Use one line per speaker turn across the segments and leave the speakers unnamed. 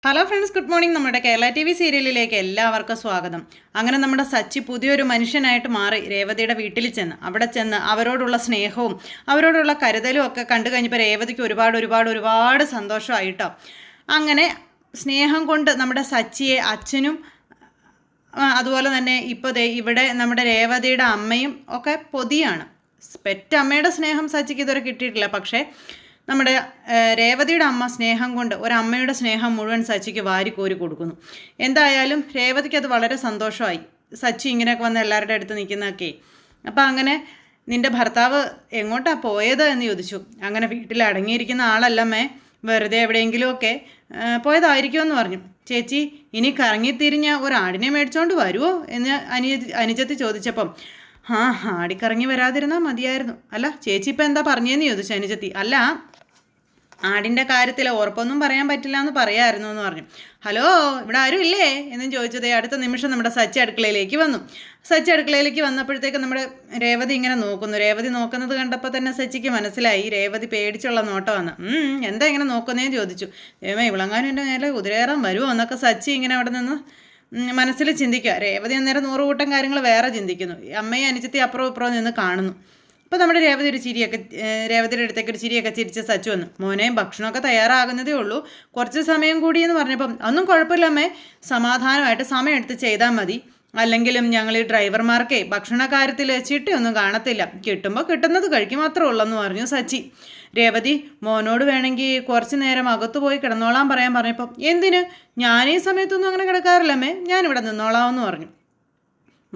Hello friends, good morning. നമ്മുടെ Kerala T V സീരിയലിലേക്ക് എല്ലാവർക്കും സ്വാഗതം. അങ്ങനെ നമ്മുടെ സച്ചി പുതിയൊരു മനുഷ്യനായിട്ട് മാറി രേവതിയുടെ വീട്ടിൽ ചെന്ന് അവിടെ ചെന്ന് അവരോടുള്ള സ്നേഹവും അവരോടുള്ള കരുതലും ഒക്കെ കണ്ടു കഴിഞ്ഞപ്പോൾ രേവതിക്ക് ഒരുപാട് സന്തോഷമായിട്ടോ. അങ്ങനെ സ്നേഹം കൊണ്ട് നമ്മുടെ സച്ചിയെ അച്ഛനും അതുപോലെ തന്നെ ഇപ്പോൾ ഇവിടെ നമ്മുടെ രേവതിയുടെ അമ്മയും ഒക്കെ പൊതിയാണ്. പെറ്റമ്മയുടെ സ്നേഹം സച്ചിക്ക് ഇതുവരെ കിട്ടിയിട്ടില്ല. പക്ഷേ നമ്മുടെ രേവതിയുടെ അമ്മ സ്നേഹം കൊണ്ട് ഒരമ്മയുടെ സ്നേഹം മുഴുവൻ സച്ചിക്ക് വാരിക്കോരി കൊടുക്കുന്നു. എന്തായാലും രേവതിക്ക് അത് വളരെ സന്തോഷമായി, സച്ചി ഇങ്ങനെയൊക്കെ വന്ന് എല്ലാവരുടെ അടുത്ത് നിൽക്കുന്നതൊക്കെ. അപ്പം അങ്ങനെ നിൻ്റെ ഭർത്താവ് എങ്ങോട്ടാണ് പോയത് എന്ന് ചോദിച്ചു. അങ്ങനെ വീട്ടിൽ അടങ്ങിയിരിക്കുന്ന ആളല്ലമ്മേ, വെറുതെ എവിടെയെങ്കിലുമൊക്കെ പോയതായിരിക്കുമെന്ന് പറഞ്ഞു. ചേച്ചി ഇനി കറങ്ങിത്തിരിഞ്ഞ ഒരാടിനെ മേടിച്ചോണ്ട് വരുമോ എന്ന് അനുജത്തി ചോദിച്ചപ്പം ആടിക്കറങ്ങി വരാതിരുന്നാൽ മതിയായിരുന്നു. അല്ല ചേച്ചി ഇപ്പം എന്താ പറഞ്ഞതെന്ന് ചോദിച്ചു അനുജത്തി. അല്ല, ആടിൻ്റെ കാര്യത്തിൽ ഉറപ്പൊന്നും പറയാൻ പറ്റില്ല എന്ന് പറയാമായിരുന്നു എന്ന് പറഞ്ഞു. ഹലോ, ഇവിടെ ആരും ഇല്ലേ എന്നും ചോദിച്ചതേ അടുത്ത നിമിഷം നമ്മുടെ സച്ചി അടുക്കളയിലേക്ക് വന്നു. സച്ചി അടുക്കളയിലേക്ക് വന്നപ്പോഴത്തേക്ക് നമ്മുടെ രേവതി ഇങ്ങനെ നോക്കുന്നു. രേവതി നോക്കുന്നത് കണ്ടപ്പോൾ തന്നെ സച്ചിക്ക് മനസ്സിലായി രേവതി പേടിച്ചുള്ള നോട്ടമാണ്. എന്താ ഇങ്ങനെ നോക്കുന്നതെന്ന് ചോദിച്ചു. ഇവളങ്ങാനും എൻ്റെ നേരെ കുതിരേറാൻ വരുമോ എന്നൊക്കെ സച്ചി ഇങ്ങനെ അവിടെ നിന്ന് മനസ്സിൽ ചിന്തിക്കുക. രേവതി അന്നേരം 100 കൂട്ടം കാര്യങ്ങൾ വേറെ ചിന്തിക്കുന്നു. അമ്മയും അനുജത്തി അപ്പുറം ഇപ്പുറം നിന്ന് കാണുന്നു. അപ്പോൾ നമ്മുടെ രേവതിയുടെ അടുത്തേക്ക് ഒരു ചിരിയൊക്കെ ചിരിച്ച് സച്ചു വന്നു. മോനെ, ഭക്ഷണമൊക്കെ തയ്യാറാകുന്നതേ ഉള്ളൂ, കുറച്ച് സമയം കൂടി എന്ന് പറഞ്ഞപ്പം ഒന്നും കുഴപ്പമില്ല അമ്മേ, സമാധാനമായിട്ട് സമയം എടുത്ത് ചെയ്താൽ മതി. അല്ലെങ്കിലും ഞങ്ങൾ ഈ ഡ്രൈവർമാർക്കേ ഭക്ഷണ കാര്യത്തിൽ ചിട്ടയൊന്നും കാണത്തില്ല, കിട്ടുമ്പോൾ കിട്ടുന്നത് കഴിക്കും മാത്രമേ ഉള്ളെന്ന് പറഞ്ഞു സച്ചി. രേവതി മോനോട് വേണമെങ്കിൽ കുറച്ച് നേരം അകത്തു പോയി കിടന്നോളാൻ പറഞ്ഞപ്പം എന്തിന്, ഞാൻ ഈ സമയത്തൊന്നും അങ്ങനെ കിടക്കാറില്ലമ്മേ, ഞാനിവിടെ നിന്നോളാമെന്ന് പറഞ്ഞു.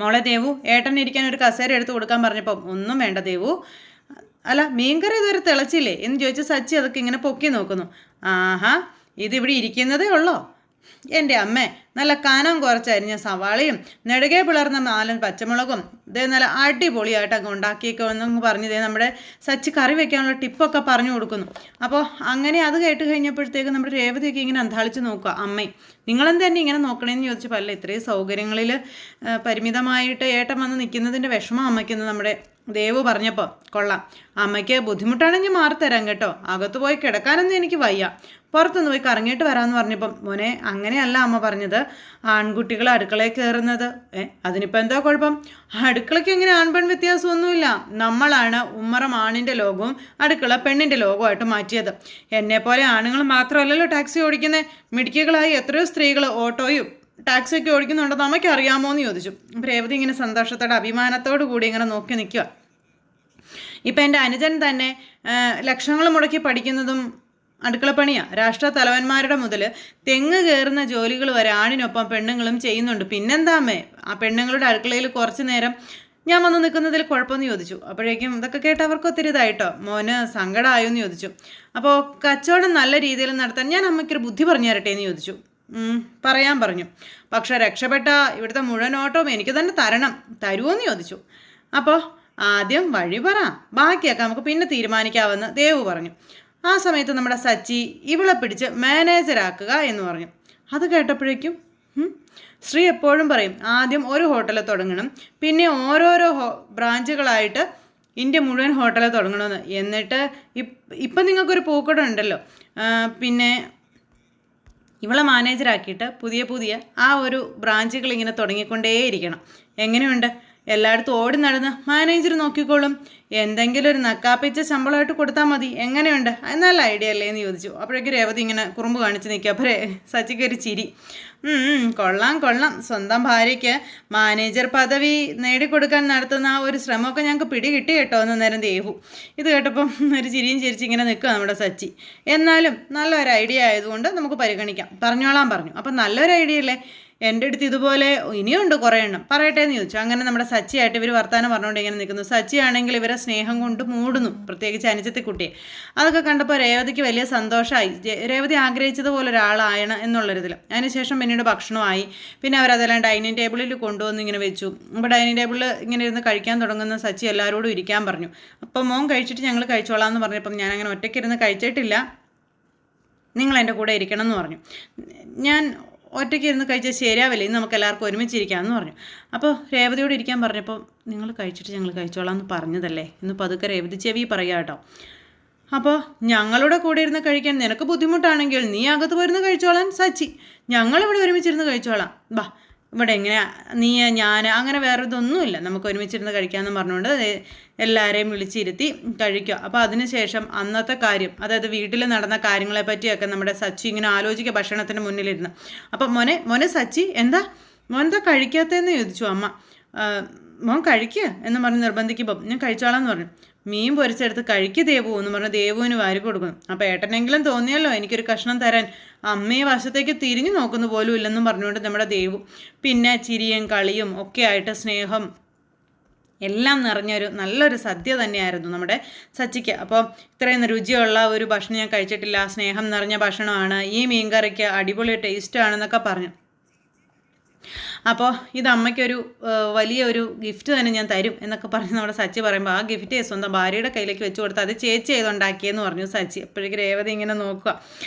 മോളെ ദേവു, ഏട്ടൻ ഇരിക്കാൻ ഒരു കസേര എടുത്ത് കൊടുക്കാൻ പറഞ്ഞപ്പം ഒന്നും വേണ്ട ദേവു. അല്ല, മീൻകറി ഇതുവരെ തിളച്ചില്ലേ എന്ന് ചോദിച്ച സച്ചി അതൊക്കെ ഇങ്ങനെ പൊക്കി നോക്കുന്നു. ആഹാ, ഇതിവിടെ ഇരിക്കുന്നതേ ഉള്ളോ? എൻ്റെ അമ്മേ, നല്ല കനം കുറച്ചരിഞ്ഞ സവാളയും നെടുകെ പിളർന്ന 4 പച്ചമുളകും ഇതേ നല്ല അടിപൊളിയായിട്ടൊക്കെ ഉണ്ടാക്കിയേക്കുമെന്നങ്ങ് പറഞ്ഞതേ നമ്മുടെ സച്ചി കറി വെക്കാനുള്ള ടിപ്പൊക്കെ പറഞ്ഞു കൊടുക്കുന്നു. അപ്പോൾ അങ്ങനെ അത് കേട്ട് കഴിഞ്ഞപ്പോഴത്തേക്ക് നമ്മുടെ രേവതിയൊക്കെ ഇങ്ങനെ അന്താളിച്ച് നോക്കുക. അമ്മേ, നിങ്ങളെന്ത് തന്നെ ഇങ്ങനെ നോക്കണേന്ന് ചോദിച്ചപ്പോൾ അല്ല, ഇത്രയും സൗകര്യങ്ങളിൽ പരിമിതമായിട്ട് ഏട്ടൻ വന്ന് നിൽക്കുന്നതിൻ്റെ വിഷമം അമ്മയ്ക്കെന്ന് നമ്മുടെ ദേവു പറഞ്ഞപ്പോൾ കൊള്ളാം, അമ്മയ്ക്ക് ബുദ്ധിമുട്ടാണെങ്കിൽ മാറിത്തരാം കേട്ടോ, അകത്ത് പോയി കിടക്കാനൊന്നും എനിക്ക് വയ്യ, പുറത്തുനിന്ന് പോയി കറങ്ങിയിട്ട് വരാമെന്ന് പറഞ്ഞപ്പം മോനെ അങ്ങനെയല്ല അമ്മ പറഞ്ഞത്, ആൺകുട്ടികൾ അടുക്കളയിൽ കയറുന്നത്. അതിനിപ്പോൾ എന്താ കുഴപ്പം? അടുക്കളയ്ക്ക് എങ്ങനെ ആൺപെൺ വ്യത്യാസമൊന്നുമില്ല. നമ്മളാണ് ഉമ്മറം ആണിൻ്റെ ലോകവും അടുക്കള പെണ്ണിൻ്റെ ലോകവുമായിട്ട് മാറ്റിയത്. എന്നെപ്പോലെ ആണുങ്ങൾ മാത്രമല്ലല്ലോ ടാക്സി ഓടിക്കുന്നത്, മിടുക്കികളായി എത്രയോ സ്ത്രീകൾ ഓട്ടോയും ടാക്സിയൊക്കെ ഓടിക്കുന്നുണ്ടെന്ന് അമ്മയ്ക്ക് അറിയാമോ എന്ന് ചോദിച്ചു. രേവതി ഇങ്ങനെ സന്തോഷത്തോടെ അഭിമാനത്തോടു കൂടി ഇങ്ങനെ നോക്കി നിൽക്കുക. ഇപ്പം എൻ്റെ അനുജൻ തന്നെ ലക്ഷങ്ങൾ മുടക്കി പഠിക്കുന്നതും അടുക്കളപ്പണിയാണ്. രാഷ്ട്ര തലവന്മാരുടെ മുതൽ തെങ്ങ് കയറുന്ന ജോലികൾ വരെ ആണിനൊപ്പം പെണ്ണുങ്ങളും ചെയ്യുന്നുണ്ട്. പിന്നെന്താ അമ്മേ, ആ പെണ്ണുങ്ങളുടെ അടുക്കളയിൽ കുറച്ച് നേരം ഞാൻ വന്ന് നിൽക്കുന്നതിൽ കുഴപ്പമെന്ന് ചോദിച്ചു. അപ്പോഴേക്കും ഇതൊക്കെ കേട്ട് അവർക്ക് ഒത്തിരി ഇതായിട്ടോ. മോന് സങ്കടമായോ എന്ന് ചോദിച്ചു. അപ്പോൾ കച്ചവടം നല്ല രീതിയിൽ നടത്താൻ ഞാൻ അമ്മയ്ക്കൊരു ബുദ്ധി പറഞ്ഞു തരട്ടെ എന്ന് ചോദിച്ചു. പറയാൻ പറഞ്ഞു. പക്ഷെ രക്ഷപ്പെട്ട ഇവിടുത്തെ മുഴുവൻ ഓട്ടവും എനിക്ക് തന്നെ തരുമോയെന്ന് ചോദിച്ചു. അപ്പോൾ ആദ്യം വഴി പറ, ബാക്കിയൊക്കെ നമുക്ക് പിന്നെ തീരുമാനിക്കാമെന്ന് ദേവു പറഞ്ഞു. ആ സമയത്ത് നമ്മുടെ സച്ചി ഇവളെ പിടിച്ച് മാനേജരാക്കുക എന്ന് പറഞ്ഞു. അത് കേട്ടപ്പോഴേക്കും ശ്രീ എപ്പോഴും പറയും ആദ്യം ഒരു ഹോട്ടലിൽ തുടങ്ങണം, പിന്നെ ഓരോരോ ബ്രാഞ്ചുകളായിട്ട് ഇന്ത്യ മുഴുവൻ ഹോട്ടലിൽ തുടങ്ങണമെന്ന്. എന്നിട്ട് ഇപ്പം നിങ്ങൾക്കൊരു പൂക്കടം ഉണ്ടല്ലോ, പിന്നെ ഇവളെ മാനേജറാക്കിയിട്ട് പുതിയ ആ ഒരു ബ്രാഞ്ചുകൾ ഇങ്ങനെ തുടങ്ങിക്കൊണ്ടേയിരിക്കണം. എങ്ങനെയുണ്ട്? എല്ലായിടത്തും ഓടി നടന്ന് മാനേജർ നോക്കിക്കോളും, എന്തെങ്കിലും ഒരു നക്കാപ്പിച്ച ശമ്പളമായിട്ട് കൊടുത്താൽ മതി. എങ്ങനെയുണ്ട്? നല്ല ഐഡിയ അല്ലേ എന്ന് ചോദിച്ചു. അപ്പോഴേക്കും രേവതി ഇങ്ങനെ കുറുമ്പ് കാണിച്ച് നിൽക്കുക. അപ്പോൾ സച്ചിക്ക് ഒരു ചിരി. കൊള്ളാം, സ്വന്തം ഭാര്യയ്ക്ക് മാനേജർ പദവി നേടിക്കൊടുക്കാൻ നടത്തുന്ന ആ ഒരു ശ്രമമൊക്കെ ഞങ്ങൾക്ക് പിടികിട്ടി കേട്ടോ എന്ന് നേരം ദേവു. ഇത് കേട്ടപ്പം ഒരു ചിരിയും ചിരിച്ച് ഇങ്ങനെ നിൽക്കുക നമ്മുടെ സച്ചി. എന്നാലും നല്ലൊരു ഐഡിയ ആയതുകൊണ്ട് നമുക്ക് പരിഗണിക്കാം, പറഞ്ഞോളാൻ പറഞ്ഞു. അപ്പം നല്ലൊരു ഐഡിയ അല്ലേ? എൻ്റെ അടുത്ത് ഇതുപോലെ ഇനിയുണ്ട് കുറേ എണ്ണം, പറയട്ടെ എന്ന് ചോദിച്ചു. അങ്ങനെ നമ്മുടെ സച്ചിയായിട്ട് ഇവർ വർത്താനം പറഞ്ഞുകൊണ്ട് ഇങ്ങനെ നിൽക്കുന്നു. സച്ചിയാണെങ്കിൽ ഇവരെ സ്നേഹം കൊണ്ട് മൂടുന്നു, പ്രത്യേകിച്ച് അനുജത്തിക്കുട്ടിയെ. അതൊക്കെ കണ്ടപ്പോൾ രേവതിക്ക് വലിയ സന്തോഷമായി. രേവതി ആഗ്രഹിച്ചതുപോലെ ഒരാളായണം എന്നുള്ളൊരിതിൽ. അതിനുശേഷം പിന്നീട് ഭക്ഷണമായി. പിന്നെ അവരതെല്ലാം ഡൈനിങ് ടേബിളിൽ കൊണ്ടുവന്ന് ഇങ്ങനെ വെച്ചു. അപ്പോൾ ഡൈനിങ് ടേബിളിൽ ഇങ്ങനെ ഇരുന്ന് കഴിക്കാൻ തുടങ്ങുന്ന സച്ചി എല്ലാവരോടും ഇരിക്കാൻ പറഞ്ഞു. അപ്പം മോൻ കഴിച്ചിട്ട് ഞങ്ങൾ കഴിച്ചോളാം എന്ന് പറഞ്ഞപ്പം ഞാനങ്ങനെ ഒറ്റയ്ക്കിരുന്ന് കഴിച്ചിട്ടില്ല, നിങ്ങൾ എൻ്റെ കൂടെ ഇരിക്കണം എന്ന് പറഞ്ഞു. ഞാൻ ഒറ്റയ്ക്ക് ഇരുന്ന് കഴിച്ചാൽ ശരിയാവില്ല, ഇന്ന് നമുക്ക് എല്ലാവർക്കും ഒരുമിച്ചിരിക്കാമെന്ന് പറഞ്ഞു. അപ്പോൾ രേവതിയോട് ഇരിക്കാൻ പറഞ്ഞപ്പോൾ നിങ്ങൾ കഴിച്ചിട്ട് ഞങ്ങൾ കഴിച്ചോളാം എന്ന് പറഞ്ഞതല്ലേ എന്ന് പതുക്കെ രേവതി ചെവി പറയുക കേട്ടോ. അപ്പോൾ ഞങ്ങളുടെ കൂടെ ഇരുന്ന് കഴിക്കാൻ നിനക്ക് ബുദ്ധിമുട്ടാണെങ്കിൽ നീ അകത്ത് പോയിരുന്ന് കഴിച്ചോളാൻ സച്ചി, ഞങ്ങളിവിടെ ഒരുമിച്ചിരുന്ന് കഴിച്ചോളാം, വാ ഇവിടെ എങ്ങനെയാ നീ ഞാൻ അങ്ങനെ വേറെ ഇതൊന്നുമില്ല, നമുക്ക് ഒരുമിച്ചിരുന്ന് കഴിക്കാമെന്ന് പറഞ്ഞുകൊണ്ട് എല്ലാവരെയും വിളിച്ചിരുത്തി കഴിക്കുക. അപ്പോൾ അതിനുശേഷം അന്നത്തെ കാര്യം, അതായത് വീട്ടിൽ നടന്ന കാര്യങ്ങളെ പറ്റിയൊക്കെ നമ്മുടെ സച്ചി ഇങ്ങനെ ആലോചിക്കുക ഭക്ഷണത്തിന് മുന്നിലിരുന്ന്. അപ്പം മോനെ സച്ചി മോനെന്താ കഴിക്കാത്തതെന്ന് ചോദിച്ചു അമ്മ. മോൻ കഴിക്കുക എന്ന് പറഞ്ഞ് നിർബന്ധിക്കുമ്പം ഞാൻ കഴിച്ചോളാന്ന് പറഞ്ഞു. മീൻ പൊരിച്ചെടുത്ത് കഴിക്ക് ദേവു എന്ന് പറഞ്ഞ് ദേവുവിന് വാരി കൊടുക്കുന്നു. അപ്പോൾ ഏട്ടനെങ്കിലും തോന്നിയല്ലോ എനിക്കൊരു കഷ്ണം തരാൻ, അമ്മയെ വശത്തേക്ക് തിരിഞ്ഞു നോക്കുന്നു പോലും ഇല്ലെന്നും പറഞ്ഞുകൊണ്ട് നമ്മുടെ ദേവു പിന്നെ ചിരിയും കളിയും ഒക്കെ ആയിട്ട് സ്നേഹം എല്ലാം നിറഞ്ഞൊരു നല്ലൊരു സദ്യ തന്നെയായിരുന്നു നമ്മുടെ സച്ചിക്ക്. അപ്പോൾ ഇത്രയും രുചിയുള്ള ഒരു ഭക്ഷണം ഞാൻ കഴിച്ചിട്ടില്ല, സ്നേഹം നിറഞ്ഞ ഭക്ഷണമാണ്, ഈ മീൻകറിക്ക് അടിപൊളി ടേസ്റ്റാണെന്നൊക്കെ പറഞ്ഞു. അപ്പോൾ ഇത് അമ്മയ്ക്കൊരു വലിയൊരു ഗിഫ്റ്റ് തന്നെ ഞാൻ തരും എന്നൊക്കെ പറഞ്ഞ് നമ്മുടെ സച്ചി പറയുമ്പോൾ ആ ഗിഫ്റ്റ് സ്വന്തം ഭാര്യയുടെ കയ്യിലേക്ക് വെച്ച് കൊടുത്ത് അത് ചേച്ചി ചെയ്തുണ്ടാക്കിയെന്ന് പറഞ്ഞു സച്ചി. അപ്പോഴേക്ക് രേവതി ഇങ്ങനെ നോക്കുക.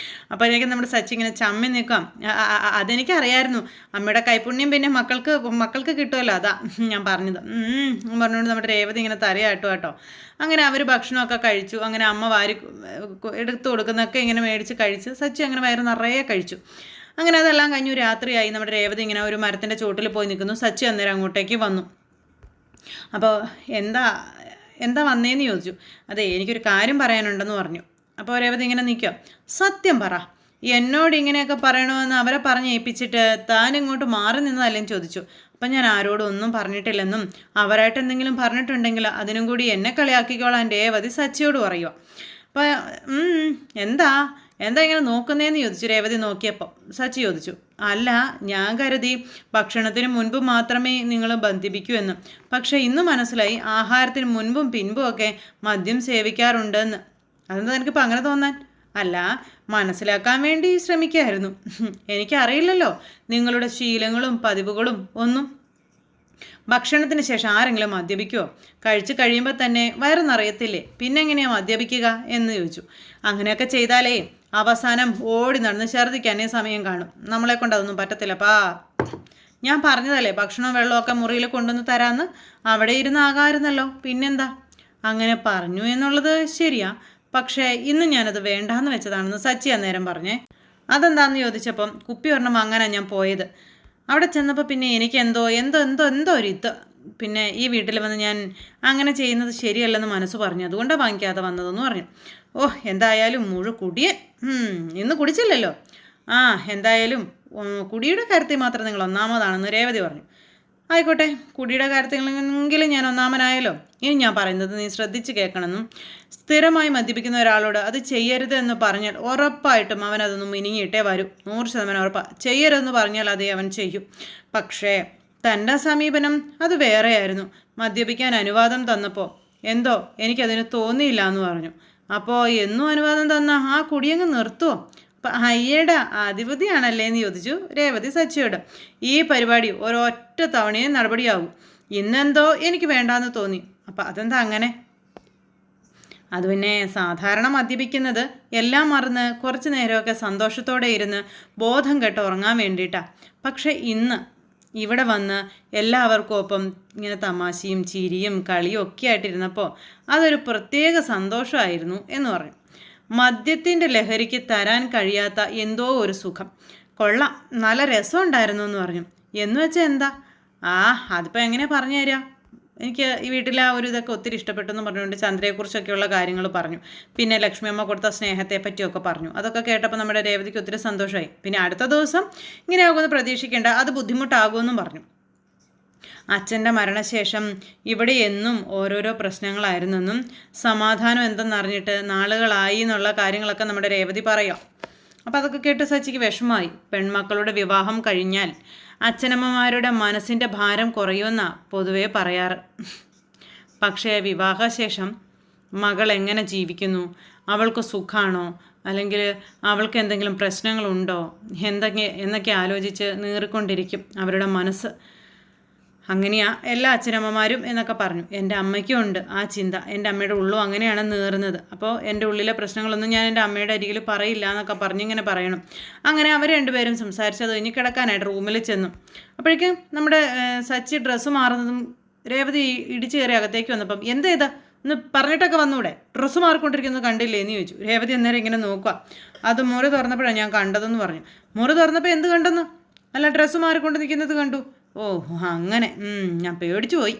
അപ്പോഴേക്കും നമ്മുടെ സച്ചി ഇങ്ങനെ ചമ്മി നിൽക്കാം. അതെനിക്കറിയായിരുന്നു, അമ്മയുടെ കൈപ്പുണ്യം പിന്നെ മക്കൾക്ക് കിട്ടുമല്ലോ, അതാ ഞാൻ പറഞ്ഞത് പറഞ്ഞുകൊണ്ട് നമ്മുടെ രേവതി ഇങ്ങനെ തലയാട്ടോ കേട്ടോ. അങ്ങനെ അവർ ഭക്ഷണമൊക്കെ കഴിച്ചു. അങ്ങനെ അമ്മ വാരി എടുത്തു കൊടുക്കുന്നതൊക്കെ ഇങ്ങനെ മേടിച്ച് കഴിച്ച് സച്ചി അങ്ങനെ വയറ് നിറയെ കഴിച്ചു. അങ്ങനെ അതെല്ലാം കഴിഞ്ഞു രാത്രിയായി. നമ്മുടെ രേവതി ഇങ്ങനെ ഒരു മരത്തിൻ്റെ ചോട്ടിൽ പോയി നിൽക്കുന്നു. സച്ചി അന്നേരം അങ്ങോട്ടേക്ക് വന്നു. അപ്പോൾ എന്താ വന്നേന്ന് ചോദിച്ചു. അതെ എനിക്കൊരു കാര്യം പറയാനുണ്ടെന്ന് പറഞ്ഞു. അപ്പോൾ രേവതി ഇങ്ങനെ നിൽക്കുക. സത്യം പറ, എന്നോട് ഇങ്ങനെയൊക്കെ പറയണമെന്ന് അവരെ പറഞ്ഞ് ഏൽപ്പിച്ചിട്ട് താൻ ഇങ്ങോട്ട് മാറി നിന്നതല്ലെന്ന് ചോദിച്ചു. അപ്പം ഞാൻ ആരോടും ഒന്നും പറഞ്ഞിട്ടില്ലെന്നും അവരായിട്ട് എന്തെങ്കിലും പറഞ്ഞിട്ടുണ്ടെങ്കിൽ അതിനും കൂടി എന്നെ കളിയാക്കിക്കോളാൻ രേവതി സച്ചിയോട് പറയുക. അപ്പം എന്താ ഇങ്ങനെ നോക്കുന്നതെന്ന് ചോദിച്ചു രേവതി. നോക്കിയപ്പോൾ സച്ചി ചോദിച്ചു, അല്ല ഞാൻ കരുതി ഭക്ഷണത്തിന് മുൻപ് മാത്രമേ നിങ്ങൾ ബന്ധിപ്പിക്കൂ എന്ന്, പക്ഷേ ഇന്ന് മനസ്സിലായി ആഹാരത്തിന് മുൻപും പിൻപും ഒക്കെ മദ്യം സേവിക്കാറുണ്ടെന്ന്. അതെന്താ എനിക്കിപ്പോൾ അങ്ങനെ തോന്നാൻ? അല്ല, മനസ്സിലാക്കാൻ വേണ്ടി ശ്രമിക്കായിരുന്നു. എനിക്കറിയില്ലല്ലോ നിങ്ങളുടെ ശീലങ്ങളും പതിവുകളും ഒന്നും. ഭക്ഷണത്തിന് ശേഷം ആരെങ്കിലും മദ്യപിക്കുമോ? കഴിച്ച് കഴിയുമ്പോൾ തന്നെ വയറ് നിറയത്തില്ലേ, പിന്നെ എങ്ങനെയാണ് മദ്യപിക്കുക എന്ന് ചോദിച്ചു. അങ്ങനെയൊക്കെ ചെയ്താലേ അവസാനം ഓടി നടന്ന് ഛർദ്ദിക്കാനേ സമയം കാണും, നമ്മളെ കൊണ്ട് അതൊന്നും പറ്റത്തില്ലപ്പാ. ഞാൻ പറഞ്ഞതല്ലേ ഭക്ഷണവും വെള്ളമൊക്കെ മുറിയിൽ കൊണ്ടുവന്ന് തരാമെന്ന്, അവിടെ ഇരുന്ന് ആകാമായിരുന്നല്ലോ, പിന്നെന്താ. അങ്ങനെ പറഞ്ഞു എന്നുള്ളത് ശരിയാ, പക്ഷേ ഇന്ന് ഞാനത് വേണ്ടാന്ന് വെച്ചതാണെന്ന് സച്ചി അന്നേരം പറഞ്ഞേ. അതെന്താണെന്ന് ചോദിച്ചപ്പം കുപ്പി ഒരെണ്ണം വാങ്ങാനാണ് ഞാൻ പോയത്. അവിടെ ചെന്നപ്പോൾ പിന്നെ എനിക്ക് എന്തോ ഒരു പിന്നെ ഈ വീട്ടിൽ വന്ന് ഞാൻ അങ്ങനെ ചെയ്യുന്നത് ശരിയല്ലെന്ന് മനസ്സ് പറഞ്ഞു, അതുകൊണ്ടാണ് വാങ്ങിക്കാതെ വന്നതെന്ന് പറഞ്ഞു. എന്തായാലും കുടിയൻ ഇന്ന് കുടിച്ചില്ലല്ലോ. എന്തായാലും കുടിയുടെ കാര്യത്തിൽ മാത്രം നിങ്ങൾ ഒന്നാമതാണെന്ന് രേവതി പറഞ്ഞു. ആയിക്കോട്ടെ, കുടിയുടെ കാര്യത്തിലെങ്കിലും ഞാൻ ഒന്നാമനായല്ലോ. ഇനി ഞാൻ പറയുന്നത് നീ ശ്രദ്ധിച്ച് കേൾക്കണമെന്നും, സ്ഥിരമായി മദ്യപിക്കുന്ന ഒരാളോട് അത് ചെയ്യരുത് എന്ന് പറഞ്ഞാൽ ഉറപ്പായിട്ടും അവൻ അതൊന്നും മിനിങ്ങിയിട്ടേ വരൂ. 100% ഉറപ്പാണ്. ചെയ്യരുതെന്ന് പറഞ്ഞാൽ അതേ അവൻ ചെയ്യും. പക്ഷേ തൻ്റെ സമീപനം അത് വേറെയായിരുന്നു. മദ്യപിക്കാൻ അനുവാദം തന്നപ്പോൾ എന്തോ എനിക്കതിന് തോന്നിയില്ല എന്ന് പറഞ്ഞു. അപ്പോൾ എന്നും അനുവാദം തന്ന ആ കുടിയങ്ങ് നിർത്തുമോ? അപ്പം അയ്യയുടെ അധിപതിയാണല്ലേ എന്ന് ചോദിച്ചു രേവതി സച്ചിയോട്. ഈ പരിപാടി ഒരൊറ്റ തവണയും നടപടിയാകും. ഇന്നെന്തോ എനിക്ക് വേണ്ടാന്ന് തോന്നി. അപ്പം അതെന്താ അങ്ങനെ? അത് പിന്നെ സാധാരണ മദ്യപിക്കുന്നത് എല്ലാം മറന്ന് കുറച്ച് നേരമൊക്കെ സന്തോഷത്തോടെ ഇരുന്ന് ബോധം കെട്ട് ഉറങ്ങാൻ വേണ്ടിയിട്ടാണ്. പക്ഷേ ഇന്ന് ഇവിടെ വന്ന് എല്ലാവർക്കും ഒപ്പം ഇങ്ങനെ തമാശയും ചിരിയും കളിയും ഒക്കെ ആയിട്ടിരുന്നപ്പോൾ അതൊരു പ്രത്യേക സന്തോഷമായിരുന്നു എന്ന് പറഞ്ഞു. മദ്യത്തിൻ്റെ ലഹരിക്ക് തരാൻ കഴിയാത്ത എന്തോ ഒരു സുഖം. കൊള്ളാം, നല്ല രസമുണ്ടായിരുന്നു എന്ന് പറഞ്ഞു. എന്ന് വെച്ചാൽ എന്താ? അതിപ്പോൾ എങ്ങനെ പറഞ്ഞു തരാം? എനിക്ക് ഈ വീട്ടിലെ ആ ഒരു ഇതൊക്കെ ഒത്തിരി ഇഷ്ടപ്പെട്ടെന്ന് പറഞ്ഞുകൊണ്ട് ചന്ദ്രയെക്കുറിച്ചൊക്കെയുള്ള കാര്യങ്ങൾ പറഞ്ഞു. പിന്നെ ലക്ഷ്മി അമ്മ കൊടുത്ത സ്നേഹത്തെ പറ്റിയൊക്കെ പറഞ്ഞു. അതൊക്കെ കേട്ടപ്പോൾ നമ്മുടെ രേവതിക്ക് ഒത്തിരി സന്തോഷമായി. പിന്നെ അടുത്ത ദിവസം ഇങ്ങനെ ആകുമെന്ന് പ്രതീക്ഷിക്കേണ്ട, അത് ബുദ്ധിമുട്ടാകുമെന്നും പറഞ്ഞു. അച്ഛൻ്റെ മരണശേഷം ഇവിടെ എന്നും ഓരോരോ പ്രശ്നങ്ങളായിരുന്നെന്നും സമാധാനം എന്തെന്നറിഞ്ഞിട്ട് നാളുകളായി എന്നുള്ള കാര്യങ്ങളൊക്കെ നമ്മുടെ രേവതി പറയാം. അപ്പോൾ അതൊക്കെ കേട്ട് സച്ചിക്ക് വിഷമമായി. പെൺമക്കളുടെ വിവാഹം കഴിഞ്ഞാൽ അച്ഛനമ്മമാരുടെ മനസ്സിൻ്റെ ഭാരം കുറയുമെന്നാണ് പൊതുവേ പറയാറ്. പക്ഷേ വിവാഹശേഷം മകൾ എങ്ങനെ ജീവിക്കുന്നു, അവൾക്ക് സുഖമാണോ, അല്ലെങ്കിൽ അവൾക്ക് എന്തെങ്കിലും പ്രശ്നങ്ങളുണ്ടോ എന്നൊക്കെ ആലോചിച്ച് നീറിക്കൊണ്ടിരിക്കും അവരുടെ മനസ്സ്. അങ്ങനെയാ എല്ലാ അച്ഛനമ്മമാരും എന്നൊക്കെ പറഞ്ഞു. എൻ്റെ അമ്മയ്ക്കും ഉണ്ട് ആ ചിന്ത. എൻ്റെ അമ്മയുടെ ഉള്ളും അങ്ങനെയാണ് നീറുന്നത്. അപ്പോൾ എൻ്റെ ഉള്ളിലെ പ്രശ്നങ്ങളൊന്നും ഞാൻ എൻ്റെ അമ്മയുടെ അരികിൽ പറയില്ല എന്നൊക്കെ പറഞ്ഞിങ്ങനെ പറയണം. അങ്ങനെ അവർ രണ്ടുപേരും സംസാരിച്ചത് കഴിഞ്ഞ് കിടക്കാനായിട്ട് റൂമിൽ ചെന്നു. അപ്പോഴേക്കും നമ്മുടെ സച്ചി ഡ്രസ്സ് മാറുന്നതും രേവതി ഇടിച്ചു കയറി അകത്തേക്ക് വന്നപ്പം എന്താ ഒന്ന് പറഞ്ഞിട്ടൊക്കെ വന്നൂടെ? ഡ്രസ്സ് മാറിക്കൊണ്ടിരിക്കുന്നത് കണ്ടില്ലേ എന്ന് ചോദിച്ചു. രേവതി അന്നേരം ഇങ്ങനെ നോക്കുക. അത് മുറി തുറന്നപ്പോഴാണ് ഞാൻ കണ്ടതെന്ന് പറഞ്ഞു. മുറി തുറന്നപ്പോൾ എന്ത് കണ്ടെന്ന്? അല്ല, ഡ്രസ്സ് മാറിക്കൊണ്ട് നിൽക്കുന്നത് കണ്ടു. ഓ അങ്ങനെ, ഞാൻ പേടിച്ചു പോയി.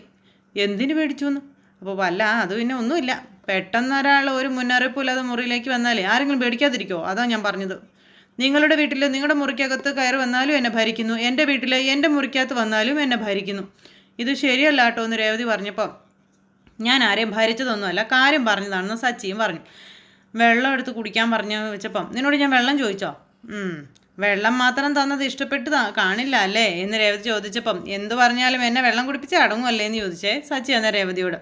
എന്തിന് പേടിച്ചു എന്ന്? അപ്പോൾ അത് പിന്നെ ഒന്നുമില്ല. പെട്ടെന്ന് ഒരാൾ ഒരു മുന്നറിയിപ്പില്ലാതെ മുറിയിലേക്ക് വന്നാലേ ആരെങ്കിലും പേടിക്കാതിരിക്കുമോ? അതാണ് ഞാൻ പറഞ്ഞത്. നിങ്ങളുടെ വീട്ടിൽ നിങ്ങളുടെ മുറിക്കകത്ത് കയറി വന്നാലും എന്നെ ഭരിക്കുന്നു, എൻ്റെ വീട്ടിൽ എൻ്റെ മുറിക്കകത്ത് വന്നാലും എന്നെ ഭരിക്കുന്നു. ഇത് ശരിയല്ല കേട്ടോ എന്ന് രേവതി പറഞ്ഞപ്പോൾ, ഞാൻ ആരെയും ഭരിച്ചതൊന്നുമല്ല, കാര്യം പറഞ്ഞതാണെന്ന് സച്ചിയും പറഞ്ഞു. വെള്ളം എടുത്ത് കുടിക്കാൻ പറഞ്ഞു വെച്ചപ്പം, നിന്നോട് ഞാൻ വെള്ളം ചോദിച്ചോ? വെള്ളം മാത്രം തന്നത് ഇഷ്ടപ്പെട്ട് കാണില്ല അല്ലേ എന്ന് രേവതി ചോദിച്ചപ്പം, എന്ത് പറഞ്ഞാലും എന്നെ വെള്ളം കുടിപ്പിച്ച് അടങ്ങുമല്ലേ എന്ന് ചോദിച്ചേ സച്ചി എന്ന രേവതിയോട്.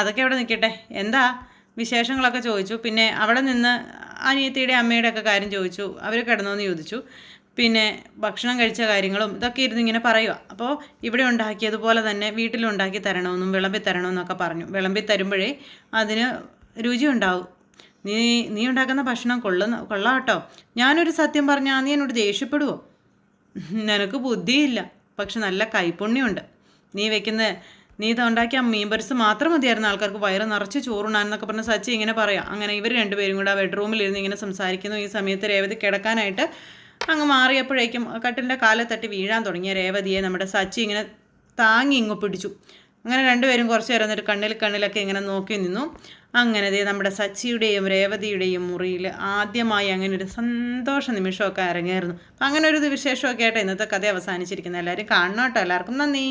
അതൊക്കെ അവിടെ നിൽക്കട്ടെ, എന്താ വിശേഷങ്ങളൊക്കെ ചോദിച്ചു. പിന്നെ അവിടെ നിന്ന് അനിയത്തിയുടെ അമ്മയുടെ ഒക്കെ കാര്യം ചോദിച്ചു. അവർ കിടന്നോന്ന് ചോദിച്ചു. പിന്നെ ഭക്ഷണം കഴിച്ച കാര്യങ്ങളും ഇതൊക്കെ ഇരുന്ന് ഇങ്ങനെ പറയുക. അപ്പോൾ ഇവിടെ ഉണ്ടാക്കിയതുപോലെ തന്നെ വീട്ടിലുണ്ടാക്കി തരണമെന്നും വിളമ്പി തരണമെന്നൊക്കെ പറഞ്ഞു. വിളമ്പി തരുമ്പോഴേ അതിന് രുചി ഉണ്ടാവും. നീ ഉണ്ടാക്കുന്ന ഭക്ഷണം കൊള്ളാം കേട്ടോ. ഞാനൊരു സത്യം പറഞ്ഞാൽ നീ എന്നോട് ദേഷ്യപ്പെടുവോ? നിനക്ക് ബുദ്ധിയില്ല, പക്ഷെ നല്ല കൈപ്പുണ്യമുണ്ട്. നീ ഉണ്ടാക്കിയ മീൻ പരിസ് മാത്രം മതിയായിരുന്നു ആൾക്കാർക്ക് വയറ് നിറച്ച് ചോറുണ്ണാനെന്നൊക്കെ പറഞ്ഞ് സച്ചി ഇങ്ങനെ പറയാം. അങ്ങനെ ഇവർ രണ്ടുപേരും കൂടെ ആ ബെഡ്റൂമിലിരുന്ന് ഇങ്ങനെ സംസാരിക്കുന്നു. ഈ സമയത്ത് രേവതി കിടക്കാനായിട്ട് അങ്ങ് മാറിയപ്പോഴേക്കും കട്ടിലിൻ്റെ കാലെ തട്ടി വീഴാൻ തുടങ്ങിയ രേവതിയെ നമ്മുടെ സച്ചി ഇങ്ങനെ താങ്ങി ഇങ്ങ് പിടിച്ചു. അങ്ങനെ രണ്ടുപേരും കുറച്ച് നേരം എന്നിട്ട് കണ്ണിലൊക്കെ ഇങ്ങനെ നോക്കി നിന്നു. അങ്ങനെ നമ്മുടെ സച്ചിയുടെയും രേവതിയുടെയും മുറിയിൽ ആദ്യമായി അങ്ങനെ ഒരു സന്തോഷ നിമിഷമൊക്കെ ഇറങ്ങിയായിരുന്നു. അപ്പം അങ്ങനെ ഒരു വിശേഷമൊക്കെ ആയിട്ട് ഇന്നത്തെ കഥ അവസാനിച്ചിരിക്കുന്നത്. എല്ലാവരും കാണണം കേട്ടോ. എല്ലാവർക്കും നന്ദി.